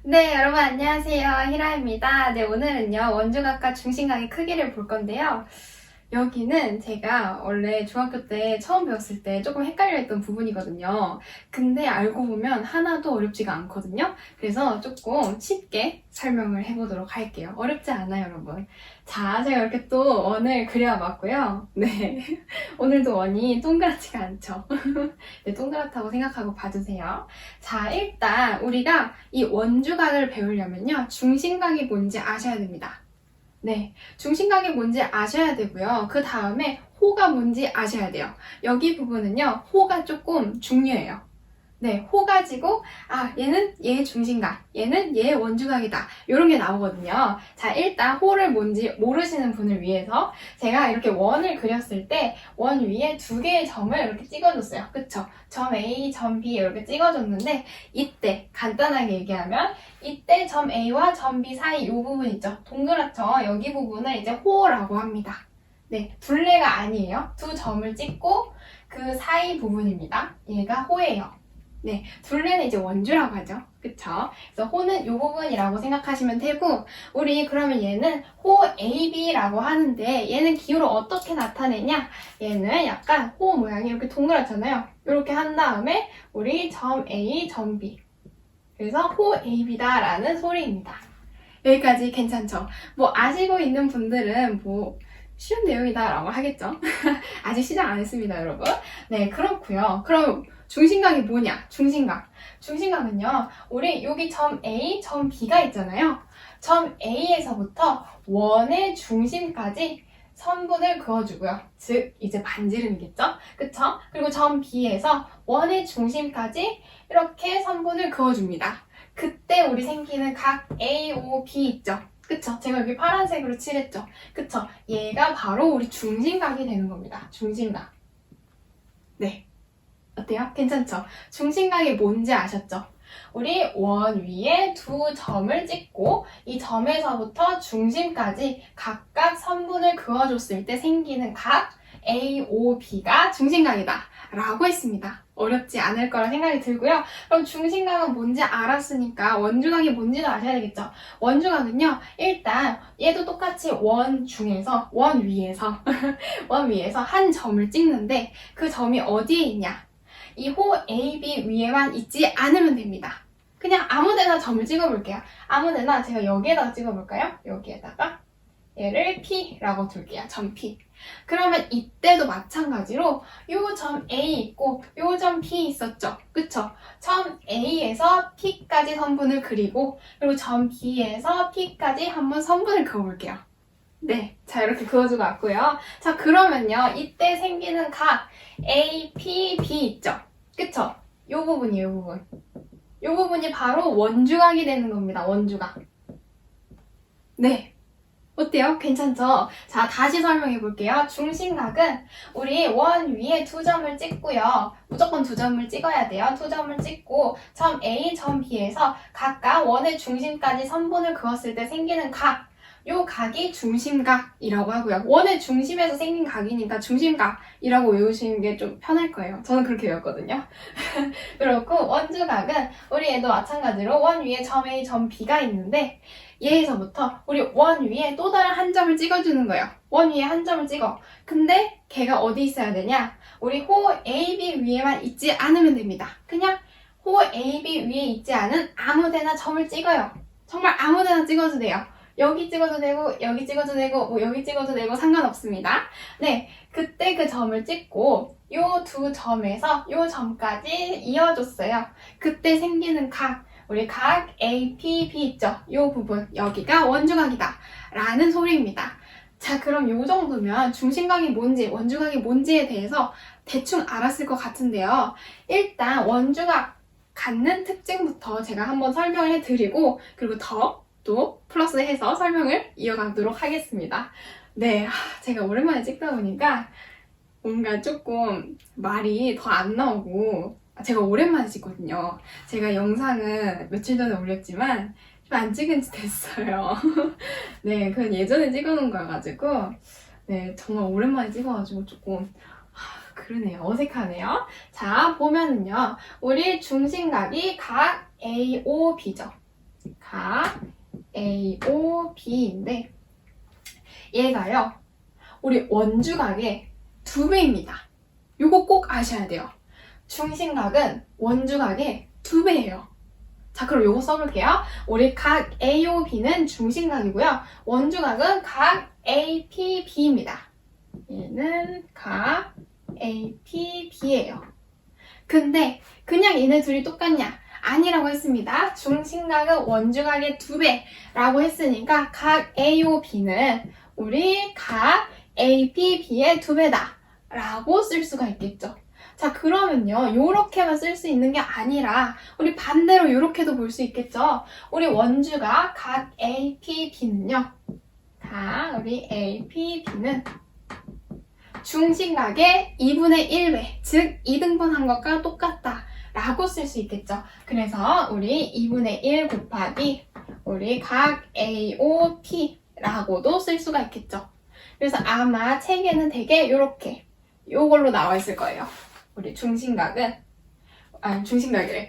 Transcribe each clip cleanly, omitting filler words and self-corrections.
네, 여러분 안녕하세요. 히라입니다. 네, 오늘은요, 원주각과 중심각의 크기를 볼 건데요. 여기는 제가 원래 중학교 때 처음 배웠을 때 조금 헷갈려 했던 부분이거든요. 근데 알고 보면 하나도 어렵지가 않거든요. 그래서 조금 쉽게 설명을 해보도록 할게요. 어렵지 않아요, 여러분. 자, 제가 이렇게 또 원을 그려봤고요. 네. 오늘도 원이 동그랗지가 않죠. 네, 동그랗다고 생각하고 봐주세요. 자, 일단 우리가 이 원주각을 배우려면요. 중심각이 뭔지 아셔야 됩니다. 네, 중심각이 뭔지 아셔야 되고요. 그 다음에 호가 뭔지 아셔야 돼요. 여기 부분은요, 호가 조금 중요해요. 네, 호 가지고 얘는 얘의 중심각, 얘는 얘의 원주각이다. 이런 게 나오거든요. 자, 일단 호를 뭔지 모르시는 분을 위해서 제가 이렇게 원을 그렸을 때 원 위에 두 개의 점을 이렇게 찍어줬어요. 그쵸? 점 A, 점 B 이렇게 찍어줬는데 이때 간단하게 얘기하면 이때 점 A와 점 B 사이 이 부분 있죠? 동그랗죠? 여기 부분을 이제 호라고 합니다. 네, 둘레가 아니에요. 두 점을 찍고 그 사이 부분입니다. 얘가 호예요. 네, 둘레는 이제 원주라고 하죠. 그쵸? 그래서 호는 이 부분이라고 생각하시면 되고, 우리 그러면 얘는 호 AB라고 하는데, 얘는 기호를 어떻게 나타내냐? 얘는 약간 호 모양이 이렇게 동그랗잖아요. 이렇게 한 다음에, 우리 점 A, 점 B. 그래서 호 AB다 라는 소리입니다. 여기까지 괜찮죠? 뭐 아시고 있는 분들은 뭐 쉬운 내용이다 라고 하겠죠? 아직 시작 안 했습니다, 여러분. 네, 그렇고요. 그럼 중심각이 뭐냐? 중심각. 중심각은요, 우리 여기 점 A, 점 B가 있잖아요. 점 A에서부터 원의 중심까지 선분을 그어주고요. 즉, 이제 반지름이겠죠? 그쵸? 그리고 점 B에서 원의 중심까지 이렇게 선분을 그어줍니다. 그때 우리 생기는 각 A, O, B 있죠? 그쵸? 제가 여기 파란색으로 칠했죠? 그쵸? 얘가 바로 우리 중심각이 되는 겁니다. 중심각. 네. 어때요? 괜찮죠? 중심각이 뭔지 아셨죠? 우리 원 위에 두 점을 찍고 이 점에서부터 중심까지 각각 선분을 그어줬을 때 생기는 각 A, O, B가 중심각이다 라고 했습니다. 어렵지 않을 거라 생각이 들고요. 그럼 중심각은 뭔지 알았으니까 원주각이 뭔지도 아셔야 되겠죠? 원주각은요, 일단 얘도 똑같이 원 중에서, 원 위에서 원 위에서 한 점을 찍는데 그 점이 어디에 있냐? 이 호 AB 위에만 있지 않으면 됩니다. 그냥 아무데나 점을 찍어볼게요. 아무데나 제가 여기에다가 찍어볼까요? 여기에다가 얘를 P라고 둘게요. 점 P. 그러면 이때도 마찬가지로 요 점 A 있고 요 점 P 있었죠? 그쵸? 점 A에서 P까지 선분을 그리고 그리고 점 B에서 P까지 한번 선분을 그어볼게요. 네, 자 이렇게 그어주고 왔고요. 자 그러면요, 이때 생기는 각 A, P, B 있죠? 그쵸? 요 부분이에요, 요 부분. 요 부분이 바로 원주각이 되는 겁니다, 원주각. 네. 어때요? 괜찮죠? 자, 다시 설명해 볼게요. 중심각은 우리 원 위에 두 점을 찍고요. 무조건 두 점을 찍어야 돼요. 두 점을 찍고 점 A, 점 B에서 각각 원의 중심까지 선분을 그었을 때 생기는 각, 요 각이 중심각이라고 하고요. 원의 중심에서 생긴 각이니까 중심각이라고 외우시는 게 좀 편할 거예요. 저는 그렇게 외웠거든요. 그렇고 원주각은 우리 얘도 마찬가지로 원 위에 점 A, 점 B가 있는데 얘에서부터 우리 원 위에 또 다른 한 점을 찍어주는 거예요. 원 위에 한 점을 찍어. 근데 걔가 어디 있어야 되냐? 우리 호 AB 위에만 있지 않으면 됩니다. 그냥 호 AB 위에 있지 않은 아무 데나 점을 찍어요. 정말 아무 데나 찍어도 돼요. 여기 찍어도 되고 여기 찍어도 되고 뭐 여기 찍어도 되고 상관없습니다. 네, 그때 그 점을 찍고 요 두 점에서 요 점까지 이어줬어요. 그때 생기는 각, 우리 각 A, P, B 있죠? 요 부분, 여기가 원주각이다 라는 소리입니다. 자, 그럼 요 정도면 중심각이 뭔지, 원주각이 뭔지에 대해서 대충 알았을 것 같은데요. 일단 원주각 갖는 특징부터 제가 한번 설명을 해드리고 그리고 더 또 플러스해서 설명을 이어가도록 하겠습니다. 네, 제가 오랜만에 찍다 보니까 뭔가 조금 말이 더 안 나오고 제가 오랜만에 찍거든요. 제가 영상은 며칠 전에 올렸지만 좀 안 찍은 지 됐어요. 네, 그건 예전에 찍어놓은 거여가지고 네, 정말 오랜만에 찍어가지고 조금 그러네요. 어색하네요. 자, 보면은요. 우리 중심각이 각 A, O, B죠. 각 AOB인데 얘가요 우리 원주각의 2배입니다. 요거 꼭 아셔야 돼요. 중심각은 원주각의 2배예요. 자, 그럼 요거 써볼게요. 우리 각 AOB는 중심각이고요. 원주각은 각 APB입니다. 얘는 각 APB예요. 근데 그냥 얘네 둘이 똑같냐? 아니라고 했습니다. 중심각은 원주각의 2배라고 했으니까 각 AOB는 우리 각 APB의 2배다 라고 쓸 수가 있겠죠. 자, 그러면요 요렇게만 쓸 수 있는 게 아니라 우리 반대로 요렇게도 볼 수 있겠죠. 우리 원주각 각 APB는요 우리 APB는 중심각의 2분의 1배, 즉 2등분한 것과 똑같다 라고 쓸 수 있겠죠. 그래서 우리 2분의 1 곱하기 우리 각 AOP 라고도 쓸 수가 있겠죠. 그래서 아마 책에는 되게 요렇게 요걸로 나와 있을 거예요. 우리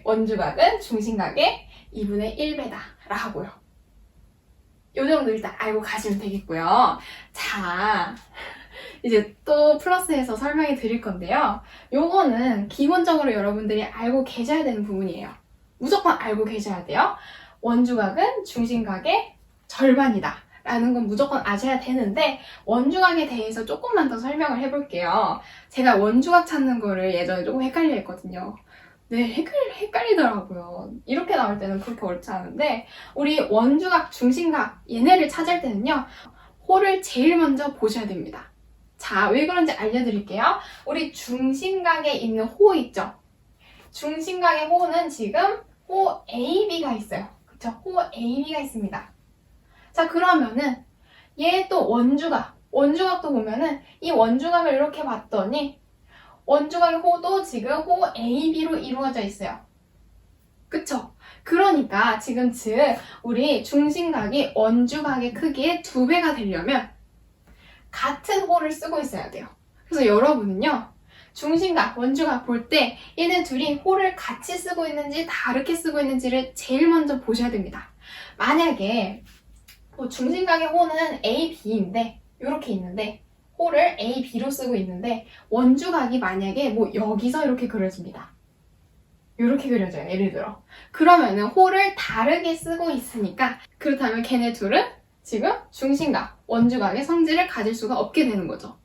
원주각은 중심각의 2분의 1배다 라고요. 요 정도 일단 알고 가시면 되겠고요. 자, 이제 또 플러스해서 설명해 드릴 건데요. 요거는 기본적으로 여러분들이 알고 계셔야 되는 부분이에요. 무조건 알고 계셔야 돼요. 원주각은 중심각의 절반이다 라는 건 무조건 아셔야 되는데 원주각에 대해서 조금만 더 설명을 해볼게요. 제가 원주각 찾는 거를 예전에 조금 헷갈려 했거든요. 네, 헷갈리더라고요. 이렇게 나올 때는 그렇게 어렵지 않은데 우리 원주각, 중심각 얘네를 찾을 때는요. 호를 제일 먼저 보셔야 됩니다. 자, 왜 그런지 알려드릴게요. 우리 중심각에 있는 호 있죠? 중심각의 호는 지금 호 AB가 있어요. 그쵸? 호 AB가 있습니다. 자, 그러면은 얘 또 원주각도 보면은 이 원주각을 이렇게 봤더니 원주각의 호도 지금 호 AB로 이루어져 있어요. 그쵸? 그러니까 지금 즉 우리 중심각이 원주각의 크기의 2배가 되려면 같은 호를 쓰고 있어야 돼요. 그래서 여러분은요 중심각, 원주각 볼 때 얘네 둘이 호를 같이 쓰고 있는지 다르게 쓰고 있는지를 제일 먼저 보셔야 됩니다. 만약에 중심각의 호는 AB인데 이렇게 있는데 호를 AB로 쓰고 있는데 원주각이 만약에 여기서 이렇게 그려집니다. 이렇게 그려져요. 예를 들어. 그러면은 호를 다르게 쓰고 있으니까 그렇다면 걔네 둘은 지금 중심각, 원주각의 성질을 가질 수가 없게 되는 거죠.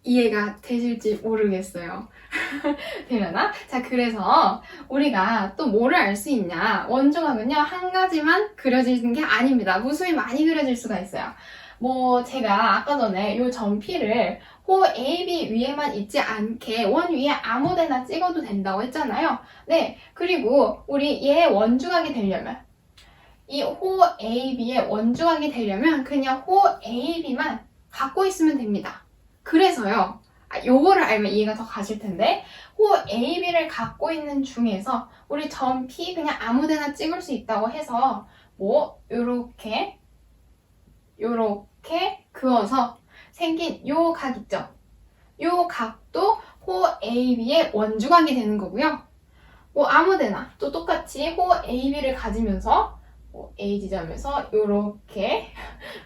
이해가 되실지 모르겠어요. 되려나? 자, 그래서 우리가 또 뭐를 알 수 있냐? 원주각은요, 한 가지만 그려지는 게 아닙니다. 무수히 많이 그려질 수가 있어요. 제가 아까 전에 이 점피를 호 AB 위에만 있지 않게 원 위에 아무 데나 찍어도 된다고 했잖아요. 네, 그리고 우리 얘 원주각이 되려면 이 호 AB의 원주각이 되려면 그냥 호 AB만 갖고 있으면 됩니다. 그래서요, 요거를 알면 이해가 더 가실 텐데 호 AB를 갖고 있는 중에서 우리 점 P 그냥 아무 데나 찍을 수 있다고 해서 요렇게 그어서 생긴 요 각 있죠? 요 각도 호 AB의 원주각이 되는 거고요. 아무 데나 또 똑같이 호 AB를 가지면서 A 지점에서 요렇게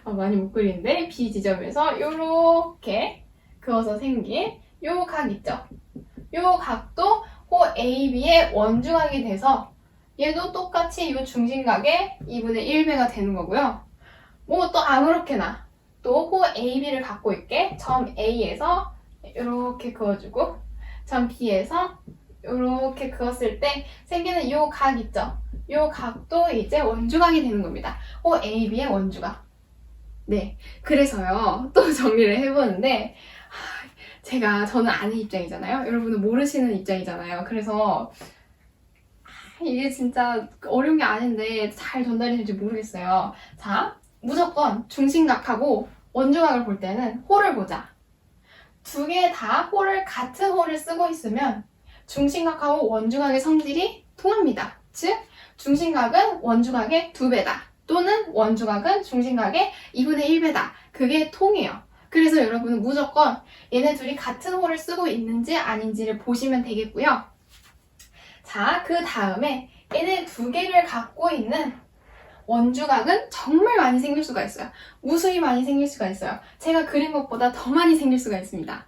많이 못 그리는데 B 지점에서 요렇게 그어서 생긴 요 각 있죠? 요 각도 호 AB의 원주각이 돼서 얘도 똑같이 요 중심각의 2분의 1배가 되는 거고요. 또 아무렇게나 또 호 AB를 갖고 있게 점 A에서 이렇게 그어주고 점 B에서 이렇게 그었을 때 생기는 요 각 있죠? 요 각도 이제 원주각이 되는 겁니다. 호 AB의 원주각. 네, 그래서요 또 정리를 해보는데 저는 아는 입장이잖아요. 여러분은 모르시는 입장이잖아요. 그래서 이게 진짜 어려운 게 아닌데 잘 전달이 될지 모르겠어요. 자, 무조건 중심각하고 원주각을 볼 때는 호를 보자. 두 개 다 같은 호를 쓰고 있으면 중심각하고 원주각의 성질이 통합니다. 즉, 중심각은 원주각의 2배다. 또는 원주각은 중심각의 2분의 1배다. 그게 통해요. 그래서 여러분은 무조건 얘네 둘이 같은 호를 쓰고 있는지 아닌지를 보시면 되겠고요. 자, 그 다음에 얘네 두 개를 갖고 있는 원주각은 정말 많이 생길 수가 있어요. 무수히 많이 생길 수가 있어요. 제가 그린 것보다 더 많이 생길 수가 있습니다.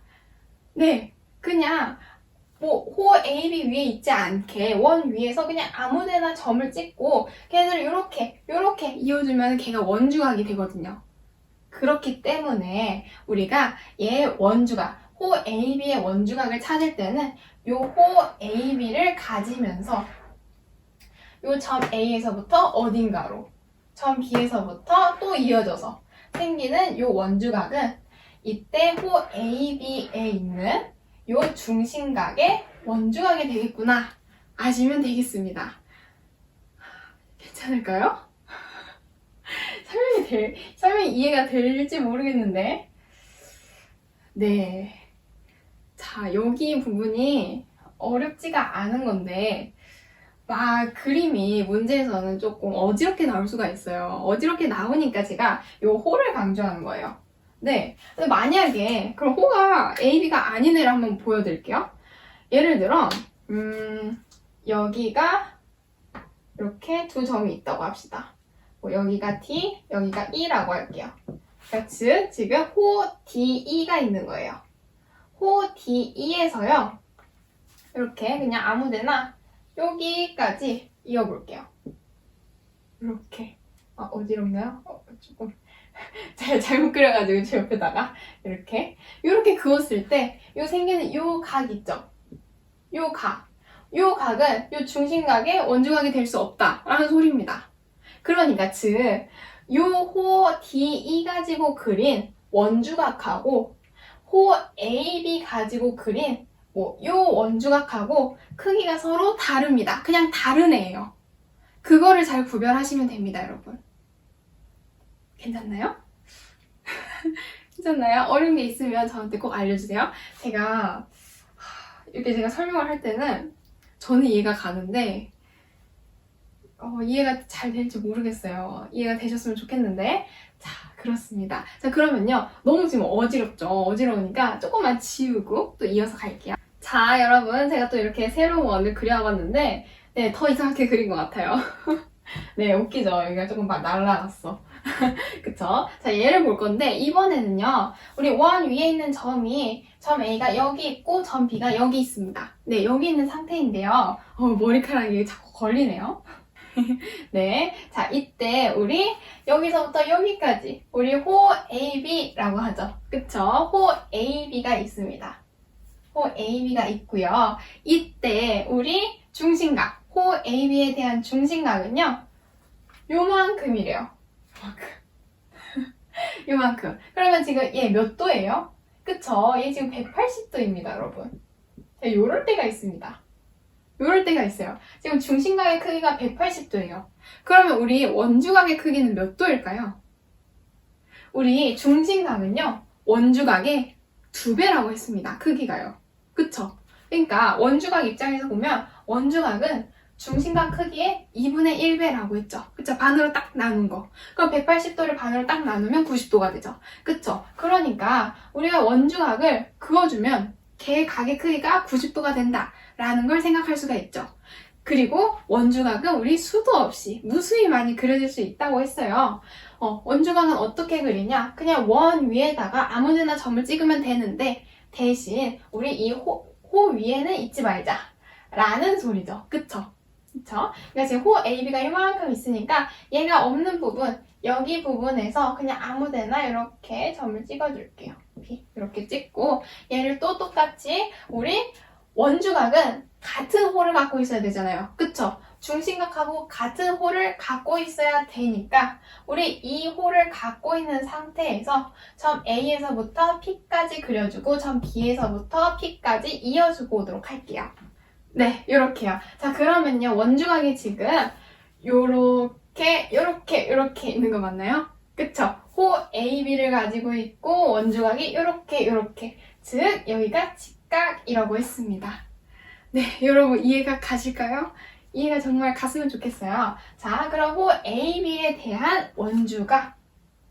네, 그냥 호 AB 위에 있지 않게 원 위에서 그냥 아무데나 점을 찍고 걔를 이렇게 이어주면 걔가 원주각이 되거든요. 그렇기 때문에 우리가 얘 원주각, 호 AB의 원주각을 찾을 때는 요 호 AB를 가지면서 요 점 A에서부터 어딘가로 점 B에서부터 또 이어져서 생기는 요 원주각은 이때 호 AB에 있는 요 중심각의 원주각이 되겠구나 아시면 되겠습니다. 괜찮을까요? 설명이 이해가 될지 모르겠는데. 네. 자, 여기 부분이 어렵지가 않은 건데, 막 그림이 문제에서는 조금 어지럽게 나올 수가 있어요. 어지럽게 나오니까 제가 요 호를 강조하는 거예요. 네. 근데 만약에, 그럼 호가 A, B가 아닌 애를 한번 보여드릴게요. 예를 들어, 여기가 이렇게 두 점이 있다고 합시다. 여기가 D, 여기가 E라고 할게요. 그러니까 즉, 지금 호 DE가 있는 거예요. 호 DE에서요. 이렇게 그냥 아무데나 여기까지 이어볼게요. 이렇게. 어지럽나요? 조금 잘못 그려가지고 제 옆에다가 이렇게 그었을 때 요 생기는 요 각 있죠? 요 각은 요 중심각의 원주각이 될 수 없다라는 소리입니다. 그러니까 즉 요 호 DE 가지고 그린 원주각하고 호 AB 가지고 그린 요 원주각하고 크기가 서로 다릅니다. 그냥 다른 애예요. 그거를 잘 구별하시면 됩니다, 여러분. 괜찮나요? 괜찮나요? 어려운 게 있으면 저한테 꼭 알려주세요. 이렇게 제가 설명을 할 때는 저는 이해가 가는데 이해가 잘 될지 모르겠어요. 이해가 되셨으면 좋겠는데. 자, 그렇습니다. 자, 그러면요. 너무 지금 어지럽죠? 어지러우니까 조금만 지우고 또 이어서 갈게요. 자, 여러분. 제가 또 이렇게 새로운 원을 그려봤는데 네, 더 이상하게 그린 것 같아요. 네, 웃기죠? 여기가 조금 막 날라갔어. 그쵸? 자, 얘를 볼 건데 이번에는요. 우리 원 위에 있는 점 A가 여기 있고 점 B가 여기 있습니다. 네, 여기 있는 상태인데요. 머리카락이 자꾸 걸리네요. 네, 자, 이때 우리 여기서부터 여기까지 우리 호 AB라고 하죠. 그쵸? 호 AB가 있습니다. 호 AB가 있고요. 이때 우리 중심각, 호 AB에 대한 중심각은요. 요만큼이래요. 요만큼. 그러면 지금 얘 몇 도예요? 그쵸? 얘 지금 180도입니다, 여러분. 자, 요럴 때가 있습니다. 요럴 때가 있어요. 지금 중심각의 크기가 180도예요. 그러면 우리 원주각의 크기는 몇 도일까요? 우리 중심각은요, 원주각의 2배라고 했습니다. 크기가요. 그쵸? 그러니까 원주각 입장에서 보면 원주각은 중심각 크기의 2분의 1배라고 했죠. 그쵸? 반으로 딱 나눈 거. 그럼 180도를 반으로 딱 나누면 90도가 되죠. 그쵸? 그러니까 우리가 원주각을 그어주면 걔의 각의 크기가 90도가 된다. 라는 걸 생각할 수가 있죠. 그리고 원주각은 우리 수도 없이 무수히 많이 그려질 수 있다고 했어요. 원주각은 어떻게 그리냐? 그냥 원 위에다가 아무데나 점을 찍으면 되는데 대신 우리 이 호 위에는 있지 말자 라는 소리죠. 그쵸? 그쵸? 그러니까 지금 호 AB가 이만큼 있으니까 얘가 없는 부분 여기 부분에서 그냥 아무데나 이렇게 점을 찍어줄게요. 이렇게 찍고 얘를 또 똑같이 우리 원주각은 같은 호를 갖고 있어야 되잖아요. 그쵸? 중심각하고 같은 호를 갖고 있어야 되니까 우리 이 호를 갖고 있는 상태에서 점 A에서부터 P까지 그려주고 점 B에서부터 P까지 이어주고 오도록 할게요. 네, 요렇게요. 자, 그러면요. 원주각이 지금 요렇게 있는 거 맞나요? 그쵸? 호 AB를 가지고 있고 원주각이 요렇게 즉 여기가 직각이라고 했습니다. 네, 여러분 이해가 가실까요? 이해가 정말 갔으면 좋겠어요. 자, 그럼 호 AB에 대한 원주각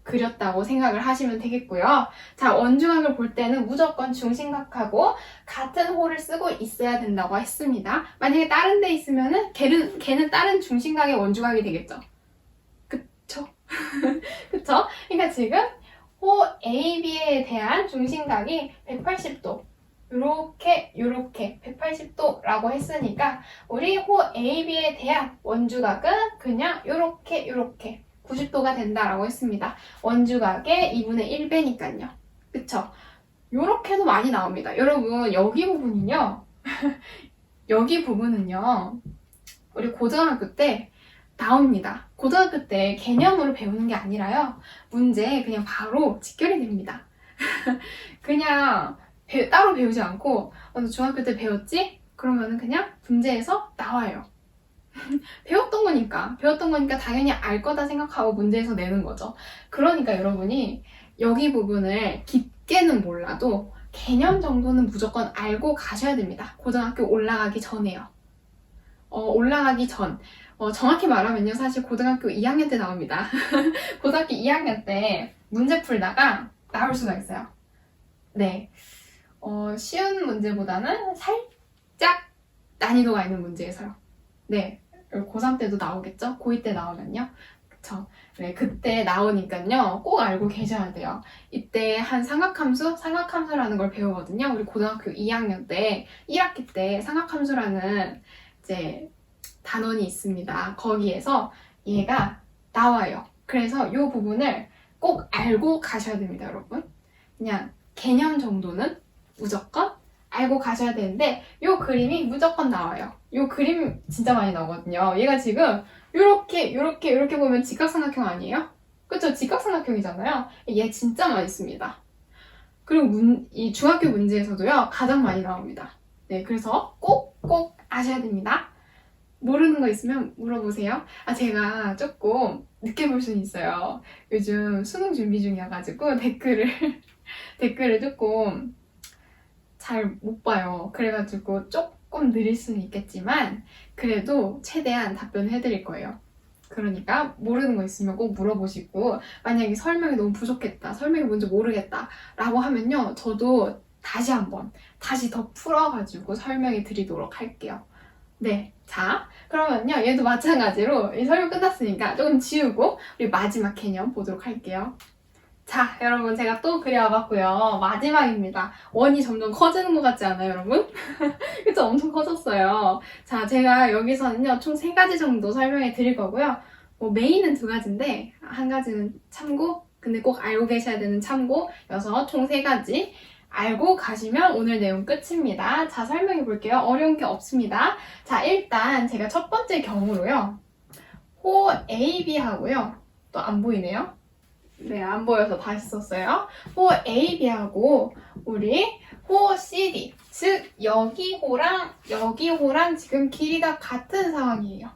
그렸다고 생각을 하시면 되겠고요. 자, 원주각을 볼 때는 무조건 중심각하고 같은 호를 쓰고 있어야 된다고 했습니다. 만약에 다른 데 있으면은 걔는 다른 중심각의 원주각이 되겠죠. 그쵸? 그쵸? 그러니까 지금 호 AB에 대한 중심각이 180도 요렇게 180도라고 했으니까 우리 호 AB에 대한 원주각은 그냥 요렇게 90도가 된다라고 했습니다. 원주각의 2분의 1배니까요. 그쵸? 요렇게도 많이 나옵니다. 여러분 여기 부분은요. 여기 부분은요. 우리 고등학교 때 나옵니다. 고등학교 때 개념으로 배우는 게 아니라요. 문제 그냥 바로 직결이 됩니다. 그냥 따로 배우지 않고 너 중학교 때 배웠지? 그러면은 그냥 문제에서 나와요. 배웠던 거니까 당연히 알 거다 생각하고 문제에서 내는 거죠. 그러니까 여러분이 여기 부분을 깊게는 몰라도 개념 정도는 무조건 알고 가셔야 됩니다. 고등학교 올라가기 전에요. 올라가기 전. 정확히 말하면요. 사실 고등학교 2학년 때 나옵니다. 고등학교 2학년 때 문제 풀다가 나올 수가 있어요. 네. 쉬운 문제보다는 살짝 난이도가 있는 문제에서요. 네. 고3 때도 나오겠죠? 고2 때 나오면요. 그쵸? 네, 그때 나오니까요. 꼭 알고 계셔야 돼요. 이때 한 삼각함수라는 걸 배우거든요. 우리 고등학교 2학년 때, 1학기 때 삼각함수라는 이제 단원이 있습니다. 거기에서 얘가 나와요. 그래서 이 부분을 꼭 알고 가셔야 됩니다, 여러분. 그냥 개념 정도는 무조건 알고 가셔야 되는데 이 그림이 무조건 나와요. 이 그림 진짜 많이 나오거든요. 얘가 지금 요렇게 보면 직각삼각형 아니에요? 그쵸? 직각삼각형이잖아요. 얘 진짜 많이 씁니다. 그리고 이 중학교 문제에서도요. 가장 많이 나옵니다. 네, 그래서 꼭 아셔야 됩니다. 모르는 거 있으면 물어보세요. 제가 조금 늦게 볼 수는 있어요. 요즘 수능 준비 중이어가지고 댓글을 조금 잘 못 봐요. 그래가지고 조금 느릴 수는 있겠지만 그래도 최대한 답변을 해드릴 거예요. 그러니까 모르는 거 있으면 꼭 물어보시고 만약에 설명이 너무 부족했다, 설명이 뭔지 모르겠다 라고 하면요. 저도 다시 더 풀어가지고 설명해 드리도록 할게요. 네, 자 그러면요. 얘도 마찬가지로 이 설명 끝났으니까 조금 지우고 우리 마지막 개념 보도록 할게요. 자, 여러분 제가 또 그려와봤고요. 마지막입니다. 원이 점점 커지는 것 같지 않아요, 여러분? 그쵸? 엄청 커졌어요. 자, 제가 여기서는요, 총 3가지 정도 설명해 드릴 거고요. 메인은 2가지인데, 한 가지는 참고, 근데 꼭 알고 계셔야 되는 참고여서 총 3가지 알고 가시면 오늘 내용 끝입니다. 자, 설명해 볼게요. 어려운 게 없습니다. 자, 일단 제가 첫 번째 경우로요. 호 AB 하고요. 또 안 보이네요. 네, 안 보여서 다시 썼어요. 호 AB하고 우리 호 CD, 즉 여기 호랑 지금 길이가 같은 상황이에요.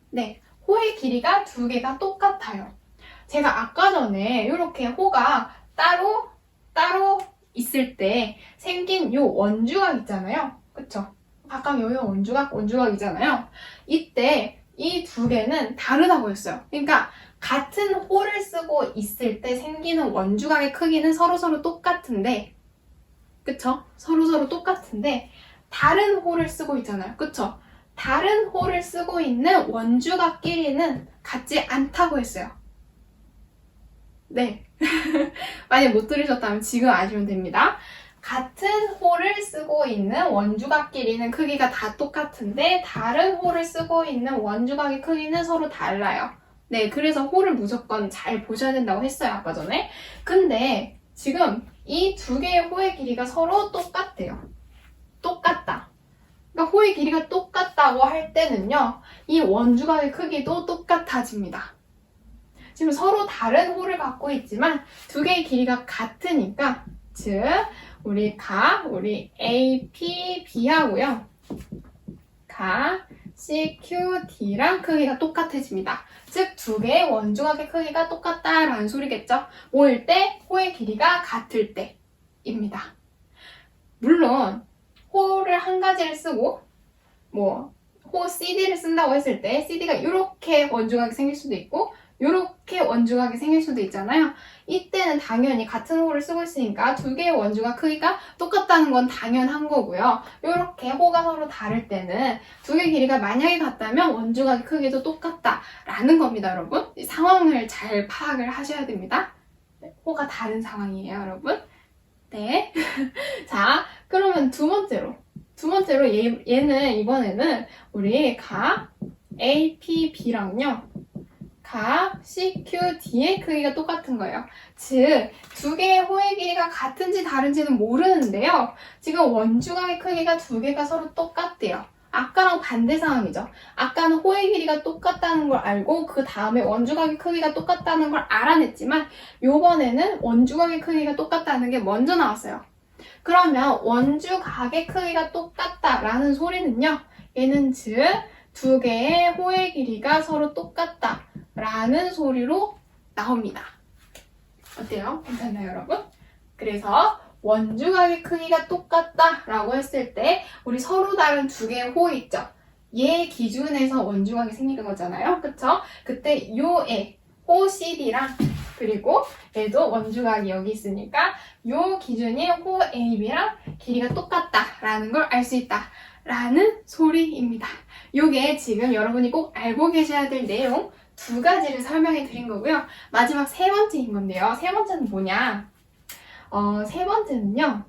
네, 호의 길이가 2개가 똑같아요. 제가 아까 전에 이렇게 호가 따로 있을 때 생긴 요 원주각 있잖아요. 그쵸? 각각 여기 원주각이잖아요. 이때 이 2개는 다르다고 했어요. 그러니까 같은 호를 쓰고 있을 때 생기는 원주각의 크기는 서로 똑같은데, 그쵸? 서로 똑같은데 다른 호를 쓰고 있잖아요. 그쵸? 다른 호를 쓰고 있는 원주각끼리는 같지 않다고 했어요. 네. 만약 못 들으셨다면 지금 아시면 됩니다. 같은 호를 쓰고 있는 원주각끼리는 크기가 다 똑같은데 다른 호를 쓰고 있는 원주각의 크기는 서로 달라요. 네, 그래서 호를 무조건 잘 보셔야 된다고 했어요, 아까 전에. 근데 지금 이 2개의 호의 길이가 서로 똑같대요. 똑같다. 그러니까 호의 길이가 똑같다고 할 때는요, 이 원주각의 크기도 똑같아집니다. 지금 서로 다른 호를 갖고 있지만 2개의 길이가 같으니까, 즉 우리 A, P, B 하고요. C, Q, D랑 크기가 똑같아집니다. 즉 2개의 원주각의 크기가 똑같다라는 소리겠죠. 모일 때 호의 길이가 같을 때입니다. 물론 호를 한 가지를 쓰고 호 CD를 쓴다고 했을 때 CD가 이렇게 원주각이 생길 수도 있고 이렇게 원주각이 생길 수도 있잖아요. 이때는 당연히 같은 호를 쓰고 있으니까 두 개의 원주각 크기가 똑같다는 건 당연한 거고요. 이렇게 호가 서로 다를 때는 두 개의 길이가 만약에 같다면 원주각의 크기도 똑같다라는 겁니다, 여러분. 이 상황을 잘 파악을 하셔야 됩니다. 네, 호가 다른 상황이에요, 여러분. 네. 자, 그러면 두 번째로 얘는 이번에는 우리 각 APB랑요. 각 CQD의 크기가 똑같은 거예요. 즉, 두 개의 호의 길이가 같은지 다른지는 모르는데요. 지금 원주각의 크기가 두 개가 서로 똑같대요. 아까랑 반대 상황이죠. 아까는 호의 길이가 똑같다는 걸 알고 그 다음에 원주각의 크기가 똑같다는 걸 알아냈지만 요번에는 원주각의 크기가 똑같다는 게 먼저 나왔어요. 그러면 원주각의 크기가 똑같다라는 소리는요. 얘는 즉 두 개의 호의 길이가 서로 똑같다라는 소리로 나옵니다. 어때요? 괜찮나요, 여러분? 그래서 원주각의 크기가 똑같다라고 했을 때 우리 서로 다른 두 개의 호 있죠? 얘 기준에서 원주각이 생기는 거잖아요. 그쵸? 그때 요에 호 CD랑 그리고 얘도 원주각이 여기 있으니까 요 기준이 호 AB랑 길이가 똑같다라는 걸 알 수 있다라는 소리입니다. 요게 지금 여러분이 꼭 알고 계셔야 될 내용 두 가지를 설명해 드린 거고요. 마지막 세 번째인 건데요. 세 번째는 뭐냐? 세 번째는요.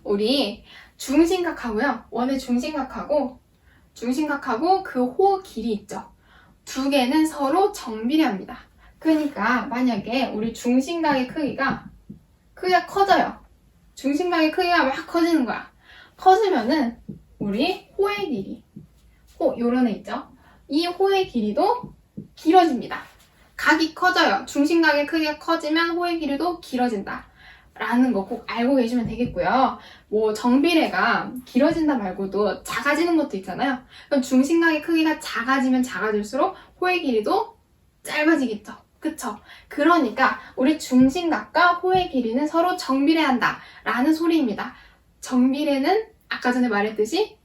우리 중심각하고요. 원의 중심각하고 그 호 길이 있죠. 두 개는 서로 정비례합니다. 그러니까 만약에 우리 중심각의 크기가 커져요. 중심각의 크기가 막 커지는 거야. 커지면은 우리 호의 길이, 요런 애 있죠? 이 호의 길이도 길어집니다. 각이 커져요. 중심각의 크기가 커지면 호의 길이도 길어진다. 라는 거 꼭 알고 계시면 되겠고요. 뭐 정비례가 길어진다 말고도 작아지는 것도 있잖아요. 그럼 중심각의 크기가 작아지면 작아질수록 호의 길이도 짧아지겠죠. 그쵸? 그러니까 우리 중심각과 호의 길이는 서로 정비례한다 라는 소리입니다. 정비례는 아까 전에 말했듯이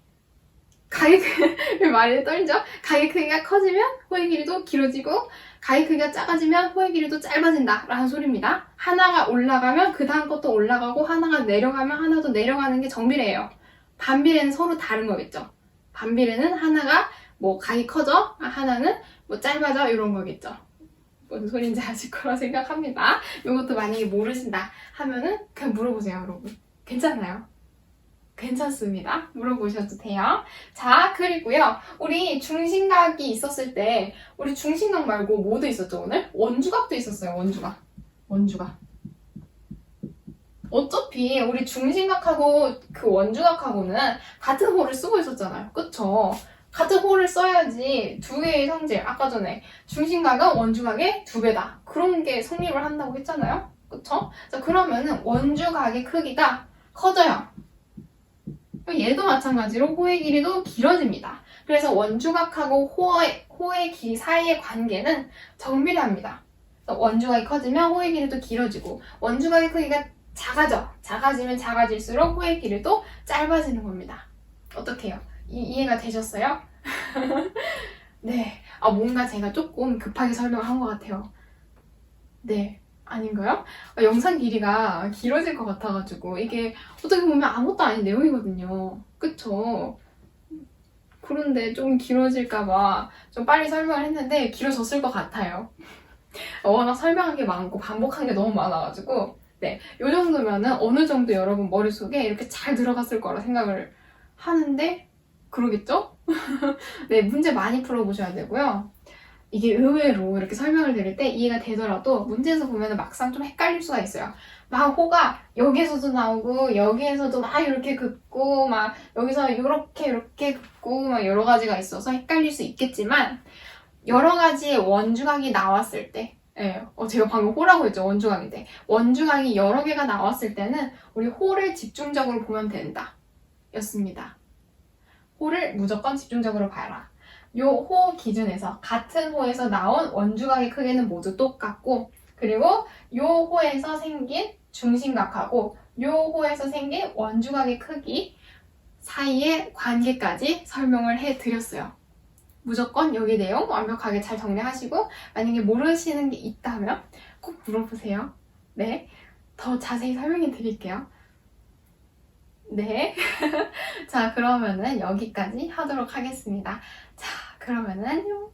말이 떨리죠? 각의 크기가 커지면 호의 길이도 길어지고 각의 크기가 작아지면 호의 길이도 짧아진다 라는 소리입니다. 하나가 올라가면 그 다음 것도 올라가고 하나가 내려가면 하나도 내려가는 게 정비례예요. 반비례는 서로 다른 거겠죠. 반비례는 하나가 뭐 각이 커져, 하나는 뭐 짧아져 이런 거겠죠. 무슨 소리인지 아실 거라 생각합니다. 이것도 만약에 모르신다 하면은 그냥 물어보세요, 여러분. 괜찮나요? 괜찮습니다. 물어보셔도 돼요. 자, 그리고요. 우리 중심각이 있었을 때 우리 중심각 말고 뭐도 있었죠, 오늘? 원주각도 있었어요, 원주각. 어차피 우리 중심각하고 그 원주각하고는 같은 호를 쓰고 있었잖아요. 그쵸? 같은 호를 써야지 두 개의 성질, 아까 전에 중심각은 원주각의 2배다. 그런 게 성립을 한다고 했잖아요. 그쵸? 자, 그러면은 원주각의 크기가 커져요. 얘도 마찬가지로 호의 길이도 길어집니다. 그래서 원주각하고 호의 길이 사이의 관계는 정비례합니다. 원주각이 커지면 호의 길이도 길어지고 원주각의 크기가 작아지면 작아질수록 호의 길이도 짧아지는 겁니다. 어떡해요? 이해가 되셨어요? 네. 뭔가 제가 조금 급하게 설명을 한 것 같아요. 네. 아닌가요? 영상 길이가 길어질 것 같아가지고 이게 어떻게 보면 아무것도 아닌 내용이거든요. 그쵸? 그런데 좀 길어질까봐 좀 빨리 설명을 했는데 길어졌을 것 같아요. 워낙 설명한 게 많고 반복한 게 너무 많아가지고 네, 이 정도면은 어느 정도 여러분 머릿속에 이렇게 잘 들어갔을 거라 생각을 하는데 그러겠죠? 네, 문제 많이 풀어보셔야 되고요. 이게 의외로 이렇게 설명을 드릴 때 이해가 되더라도 문제에서 보면 막상 좀 헷갈릴 수가 있어요. 막 호가 여기에서도 나오고 여기에서도 막 이렇게 긋고 막 여기서 이렇게 긋고 막 여러 가지가 있어서 헷갈릴 수 있겠지만 여러 가지의 원주각이 나왔을 때 제가 방금 호라고 했죠. 원주각인데 원주각이 여러 개가 나왔을 때는 우리 호를 집중적으로 보면 된다 였습니다. 호를 무조건 집중적으로 봐라. 요 호 기준에서 같은 호에서 나온 원주각의 크기는 모두 똑같고 그리고 요 호에서 생긴 중심각하고 요 호에서 생긴 원주각의 크기 사이의 관계까지 설명을 해드렸어요. 무조건 여기 내용 완벽하게 잘 정리하시고 만약에 모르시는 게 있다면 꼭 물어보세요. 네, 더 자세히 설명해 드릴게요. 네. 자, 그러면은 여기까지 하도록 하겠습니다. 자, 그러면은 안녕.